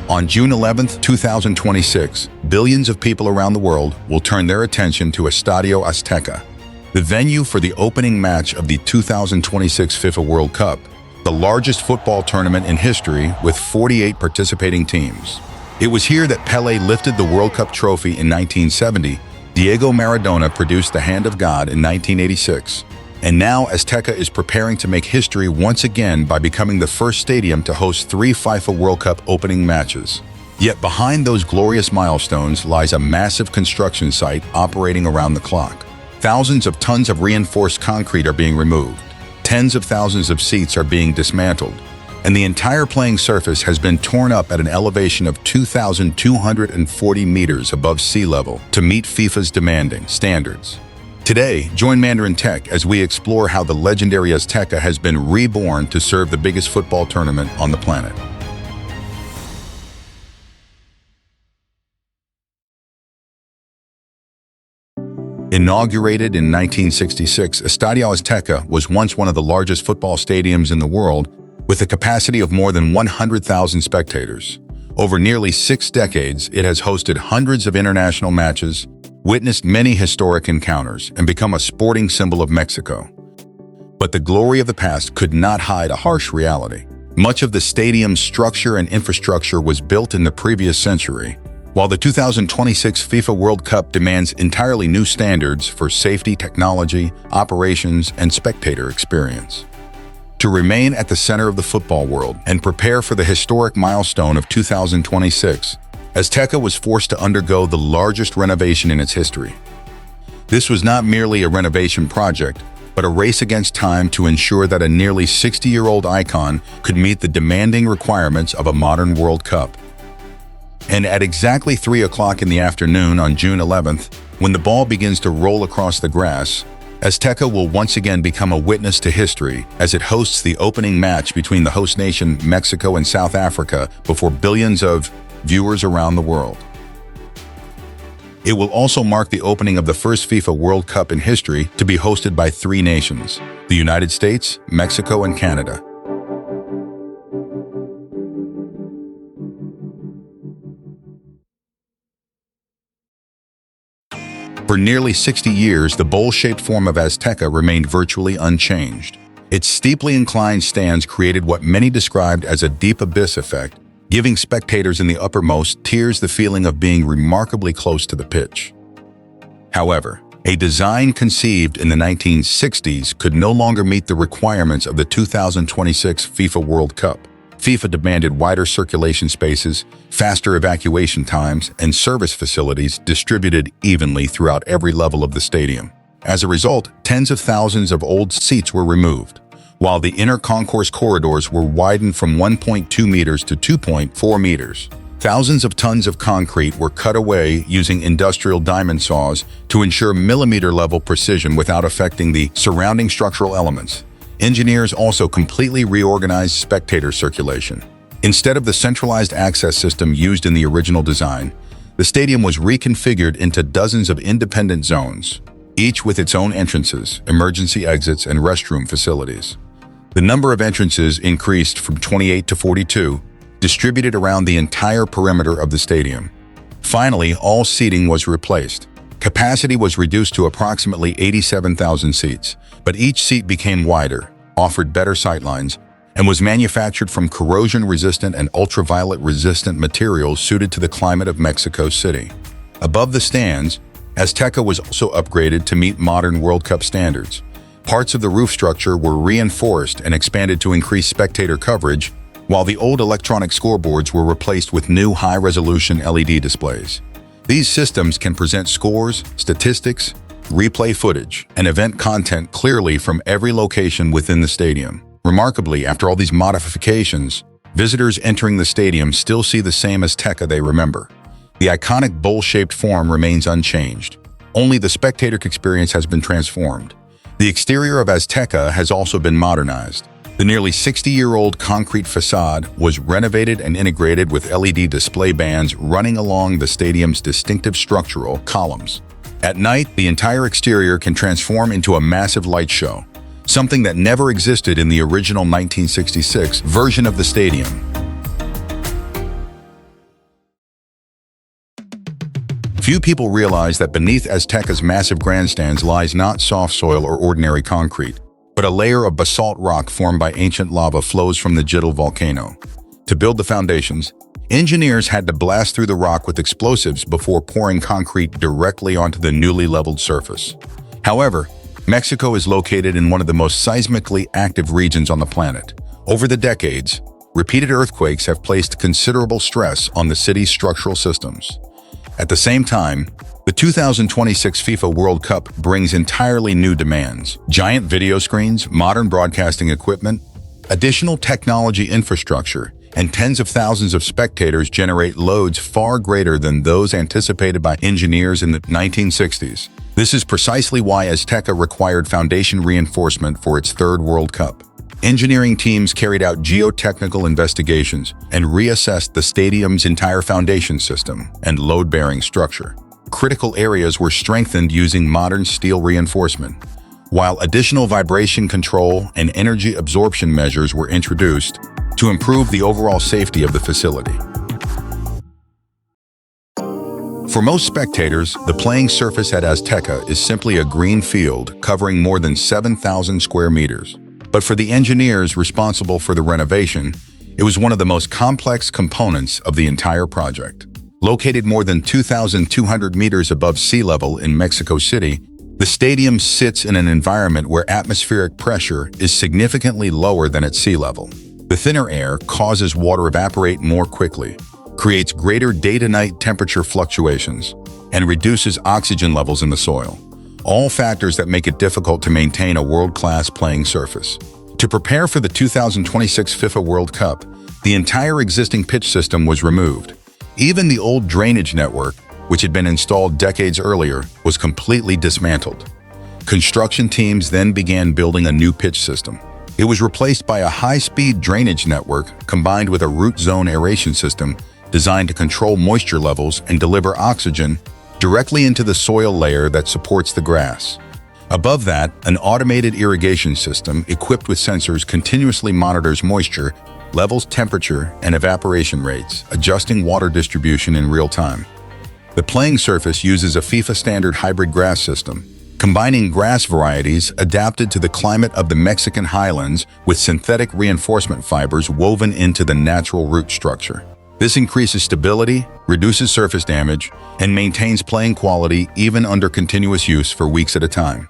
On June 11, 2026, billions of people around the world will turn their attention to Estadio Azteca, the venue for the opening match of the 2026 FIFA World Cup, the largest football tournament in history with 48 participating teams. It was here that Pelé lifted the World Cup trophy in 1970, Diego Maradona produced the Hand of God in 1986, and now Azteca is preparing to make history once again by becoming the first stadium to host 3 FIFA World Cup opening matches. Yet behind those glorious milestones lies a massive construction site operating around the clock. Thousands of tons of reinforced concrete are being removed, tens of thousands of seats are being dismantled, and the entire playing surface has been torn up at an elevation of 2,240 meters above sea level to meet FIFA's demanding standards. Today, join Mandarin Tech as we explore how the legendary Azteca has been reborn to serve the biggest football tournament on the planet. Inaugurated in 1966, Estadio Azteca was once one of the largest football stadiums in the world, with a capacity of more than 100,000 spectators. Over nearly 6 decades, it has hosted hundreds of international matches, witnessed many historic encounters, and become a sporting symbol of Mexico. But the glory of the past could not hide a harsh reality. Much of the stadium's structure and infrastructure was built in the previous century, while the 2026 FIFA World Cup demands entirely new standards for safety, technology, operations, and spectator experience. To remain at the center of the football world and prepare for the historic milestone of 2026, Azteca was forced to undergo the largest renovation in its history. This was not merely a renovation project, but a race against time to ensure that a nearly 60-year-old icon could meet the demanding requirements of a modern World Cup. And at exactly 3 o'clock in the afternoon on June 11th, when the ball begins to roll across the grass, Azteca will once again become a witness to history as it hosts the opening match between the host nation Mexico and South Africa before billions of viewers around the world. It will also mark the opening of the first FIFA World Cup in history to be hosted by 3 nations: the United States, Mexico, and Canada. For nearly 60 years, the bowl-shaped form of Azteca remained virtually unchanged. Its steeply inclined stands created what many described as a deep abyss effect, giving spectators in the uppermost tiers the feeling of being remarkably close to the pitch. However, a design conceived in the 1960s could no longer meet the requirements of the 2026 FIFA World Cup. FIFA demanded wider circulation spaces, faster evacuation times, and service facilities distributed evenly throughout every level of the stadium. As a result, tens of thousands of old seats were removed, while the inner concourse corridors were widened from 1.2 meters to 2.4 meters. Thousands of tons of concrete were cut away using industrial diamond saws to ensure millimeter-level precision without affecting the surrounding structural elements. Engineers also completely reorganized spectator circulation. Instead of the centralized access system used in the original design, the stadium was reconfigured into dozens of independent zones, each with its own entrances, emergency exits, and restroom facilities. The number of entrances increased from 28 to 42, distributed around the entire perimeter of the stadium. Finally, all seating was replaced. Capacity was reduced to approximately 87,000 seats, but each seat became wider, offered better sightlines, and was manufactured from corrosion-resistant and ultraviolet-resistant materials suited to the climate of Mexico City. Above the stands, Azteca was also upgraded to meet modern World Cup standards. Parts of the roof structure were reinforced and expanded to increase spectator coverage, while the old electronic scoreboards were replaced with new high-resolution LED displays. These systems can present scores, statistics, replay footage, and event content clearly from every location within the stadium. Remarkably, after all these modifications, visitors entering the stadium still see the same Azteca they remember. The iconic bowl-shaped form remains unchanged. Only the spectator experience has been transformed. The exterior of Azteca has also been modernized. The nearly 60-year-old concrete facade was renovated and integrated with LED display bands running along the stadium's distinctive structural columns. At night, the entire exterior can transform into a massive light show, something that never existed in the original 1966 version of the stadium. Few people realize that beneath Azteca's massive grandstands lies not soft soil or ordinary concrete, but a layer of basalt rock formed by ancient lava flows from the Jitl volcano. To build the foundations, engineers had to blast through the rock with explosives before pouring concrete directly onto the newly leveled surface. However, Mexico is located in one of the most seismically active regions on the planet. Over the decades, repeated earthquakes have placed considerable stress on the city's structural systems. At the same time, the 2026 FIFA World Cup brings entirely new demands: giant video screens, modern broadcasting equipment, additional technology infrastructure, and tens of thousands of spectators generate loads far greater than those anticipated by engineers in the 1960s. This is precisely why Azteca required foundation reinforcement for its third World Cup. Engineering teams carried out geotechnical investigations and reassessed the stadium's entire foundation system and load-bearing structure. Critical areas were strengthened using modern steel reinforcement, while additional vibration control and energy absorption measures were introduced to improve the overall safety of the facility. For most spectators, the playing surface at Azteca is simply a green field covering more than 7,000 square meters. But for the engineers responsible for the renovation, it was one of the most complex components of the entire project. Located more than 2,200 meters above sea level in Mexico City, the stadium sits in an environment where atmospheric pressure is significantly lower than at sea level. The thinner air causes water to evaporate more quickly, creates greater day-to-night temperature fluctuations, and reduces oxygen levels in the soil. All factors that make it difficult to maintain a world-class playing surface. To prepare for the 2026 FIFA World Cup, the entire existing pitch system was removed. Even the old drainage network, which had been installed decades earlier, was completely dismantled. Construction teams then began building a new pitch system. It was replaced by a high-speed drainage network combined with a root zone aeration system designed to control moisture levels and deliver oxygen directly into the soil layer that supports the grass. Above that, an automated irrigation system equipped with sensors continuously monitors moisture levels, temperature, and evaporation rates, adjusting water distribution in real time. The playing surface uses a FIFA-standard hybrid grass system, combining grass varieties adapted to the climate of the Mexican highlands with synthetic reinforcement fibers woven into the natural root structure. This increases stability, reduces surface damage, and maintains playing quality even under continuous use for weeks at a time.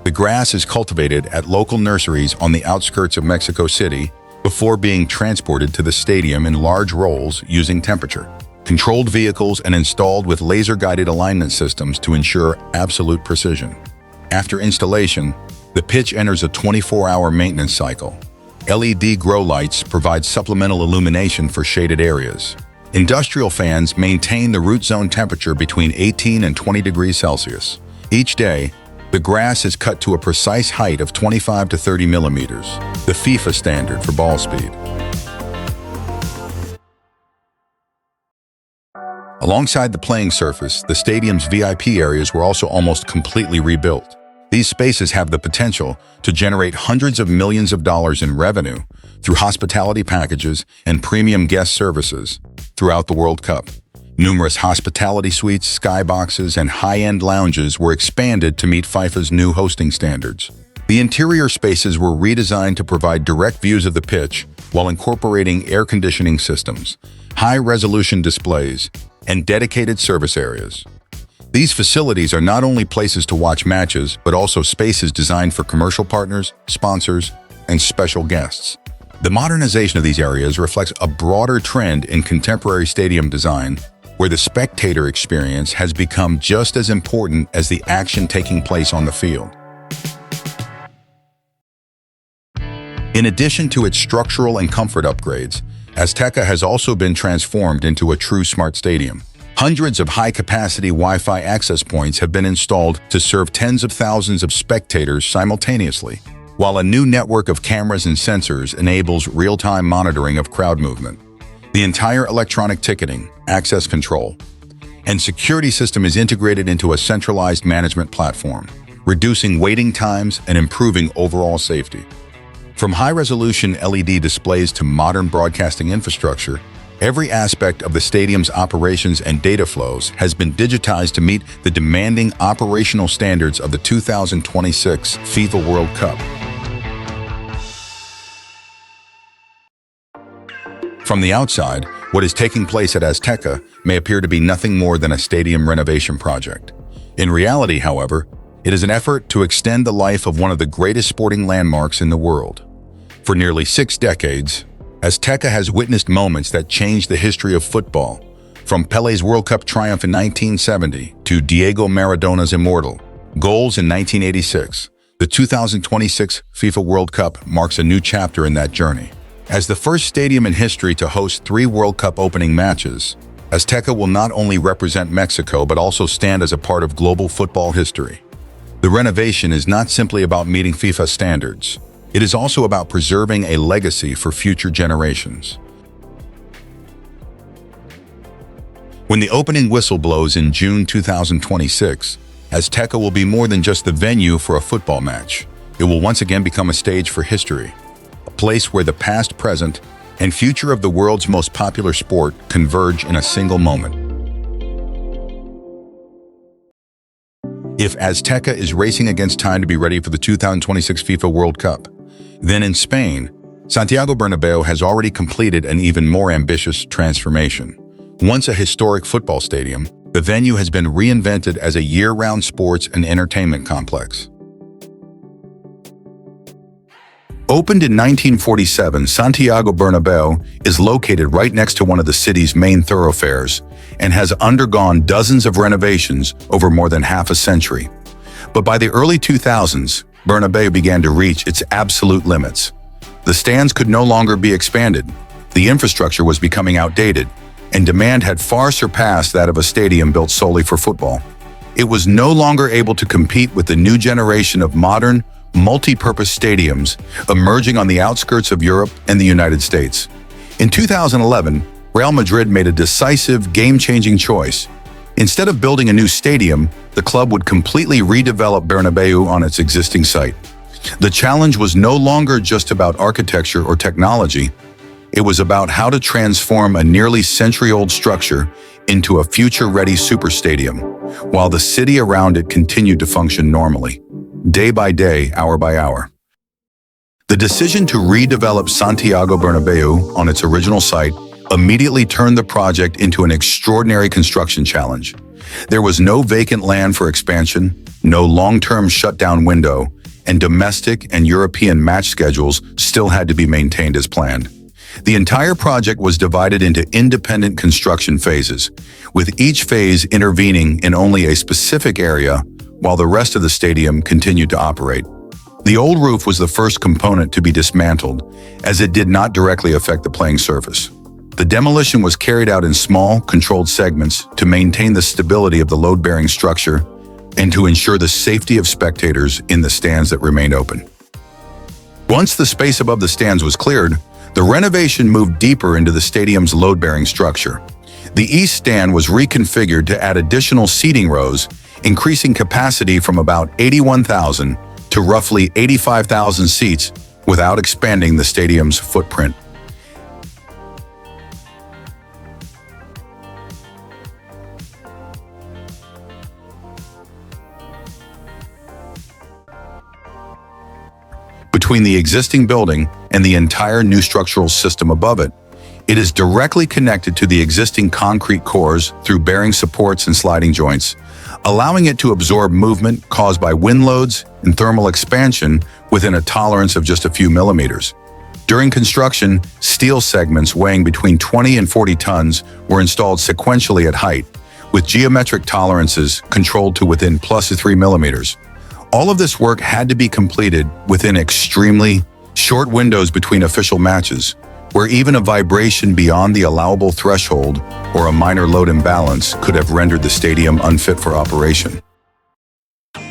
The grass is cultivated at local nurseries on the outskirts of Mexico City before being transported to the stadium in large rolls using temperature-controlled vehicles and installed with laser-guided alignment systems to ensure absolute precision. After installation, the pitch enters a 24-hour maintenance cycle. LED grow lights provide supplemental illumination for shaded areas. Industrial fans maintain the root zone temperature between 18 and 20 degrees Celsius. Each day, the grass is cut to a precise height of 25 to 30 millimeters, the FIFA standard for ball speed. Alongside the playing surface, the stadium's VIP areas were also almost completely rebuilt. These spaces have the potential to generate hundreds of millions of dollars in revenue through hospitality packages and premium guest services throughout the World Cup. Numerous hospitality suites, skyboxes, and high-end lounges were expanded to meet FIFA's new hosting standards. The interior spaces were redesigned to provide direct views of the pitch while incorporating air conditioning systems, high-resolution displays, and dedicated service areas. These facilities are not only places to watch matches, but also spaces designed for commercial partners, sponsors, and special guests. The modernization of these areas reflects a broader trend in contemporary stadium design, where the spectator experience has become just as important as the action taking place on the field. In addition to its structural and comfort upgrades, Azteca has also been transformed into a true smart stadium. Hundreds of high-capacity Wi-Fi access points have been installed to serve tens of thousands of spectators simultaneously, while a new network of cameras and sensors enables real-time monitoring of crowd movement. The entire electronic ticketing, access control, and security system is integrated into a centralized management platform, reducing waiting times and improving overall safety. From high-resolution LED displays to modern broadcasting infrastructure, Every aspect of the stadium's operations and data flows has been digitized to meet the demanding operational standards of the 2026 FIFA World Cup. From the outside, what is taking place at Azteca may appear to be nothing more than a stadium renovation project. In reality, however, it is an effort to extend the life of one of the greatest sporting landmarks in the world. For nearly 6 decades, Azteca has witnessed moments that changed the history of football, from Pelé's World Cup triumph in 1970 to Diego Maradona's immortal goals in 1986. The 2026 FIFA World Cup marks a new chapter in that journey. As the first stadium in history to host 3 World Cup opening matches, Azteca will not only represent Mexico but also stand as a part of global football history. The renovation is not simply about meeting FIFA standards. It is also about preserving a legacy for future generations. When the opening whistle blows in June 2026, Azteca will be more than just the venue for a football match. It will once again become a stage for history, a place where the past, present, and future of the world's most popular sport converge in a single moment. If Azteca is racing against time to be ready for the 2026 FIFA World Cup, then in Spain, Santiago Bernabéu has already completed an even more ambitious transformation. Once a historic football stadium, the venue has been reinvented as a year-round sports and entertainment complex. Opened in 1947, Santiago Bernabéu is located right next to one of the city's main thoroughfares and has undergone dozens of renovations over more than half a century. But by the early 2000s, Bernabéu began to reach its absolute limits. The stands could no longer be expanded, the infrastructure was becoming outdated, and demand had far surpassed that of a stadium built solely for football. It was no longer able to compete with the new generation of modern, multi-purpose stadiums emerging on the outskirts of Europe and the United States. In 2011, Real Madrid made a decisive, game-changing choice. Instead of building a new stadium, the club would completely redevelop Bernabéu on its existing site. The challenge was no longer just about architecture or technology. It was about how to transform a nearly century-old structure into a future-ready superstadium, while the city around it continued to function normally, day by day, hour by hour. The decision to redevelop Santiago Bernabéu on its original site immediately turned the project into an extraordinary construction challenge. There was no vacant land for expansion, no long-term shutdown window, and domestic and European match schedules still had to be maintained as planned. The entire project was divided into independent construction phases, with each phase intervening in only a specific area while the rest of the stadium continued to operate. The old roof was the first component to be dismantled, as it did not directly affect the playing surface. The demolition was carried out in small, controlled segments to maintain the stability of the load-bearing structure and to ensure the safety of spectators in the stands that remained open. Once the space above the stands was cleared, the renovation moved deeper into the stadium's load-bearing structure. The east stand was reconfigured to add additional seating rows, increasing capacity from about 81,000 to roughly 85,000 seats without expanding the stadium's footprint. Between the existing building and the entire new structural system above it, it is directly connected to the existing concrete cores through bearing supports and sliding joints, allowing it to absorb movement caused by wind loads and thermal expansion within a tolerance of just a few millimeters. During construction, steel segments weighing between 20 and 40 tons were installed sequentially at height, with geometric tolerances controlled to within plus 3 millimeters. All of this work had to be completed within extremely short windows between official matches, where even a vibration beyond the allowable threshold or a minor load imbalance could have rendered the stadium unfit for operation.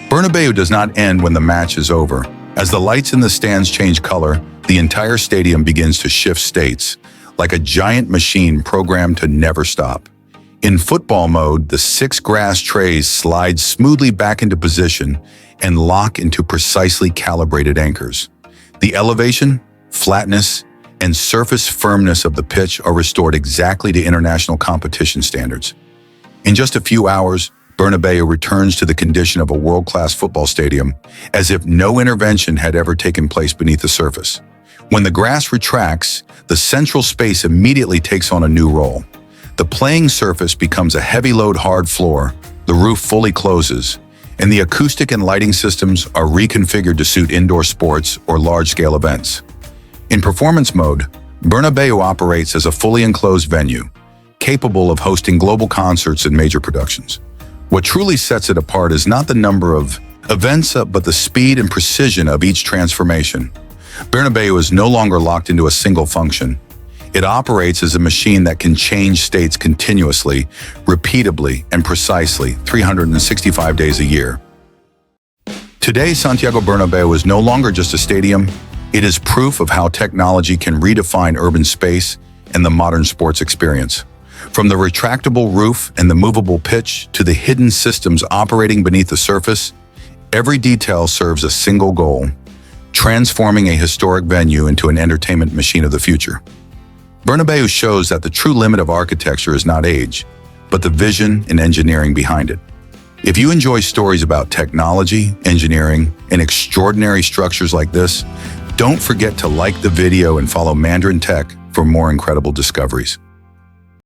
Bernabéu does not end when the match is over. As the lights in the stands change color, the entire stadium begins to shift states, like a giant machine programmed to never stop. In football mode, the 6 grass trays slide smoothly back into position and lock into precisely calibrated anchors. The elevation, flatness, and surface firmness of the pitch are restored exactly to international competition standards. In just a few hours, Bernabéu returns to the condition of a world-class football stadium, as if no intervention had ever taken place beneath the surface. When the grass retracts, the central space immediately takes on a new role. The playing surface becomes a heavy-load hard floor, the roof fully closes, and the acoustic and lighting systems are reconfigured to suit indoor sports or large-scale events. In performance mode, Bernabéu operates as a fully enclosed venue, capable of hosting global concerts and major productions. What truly sets it apart is not the number of events, but the speed and precision of each transformation. Bernabéu is no longer locked into a single function. It operates as a machine that can change states continuously, repeatably, and precisely 365 days a year. Today, Santiago Bernabéu is no longer just a stadium. It is proof of how technology can redefine urban space and the modern sports experience. From the retractable roof and the movable pitch to the hidden systems operating beneath the surface, every detail serves a single goal: transforming a historic venue into an entertainment machine of the future. Bernabéu shows that the true limit of architecture is not age, but the vision and engineering behind it. If you enjoy stories about technology, engineering, and extraordinary structures like this, don't forget to like the video and follow Mandarin Tech for more incredible discoveries.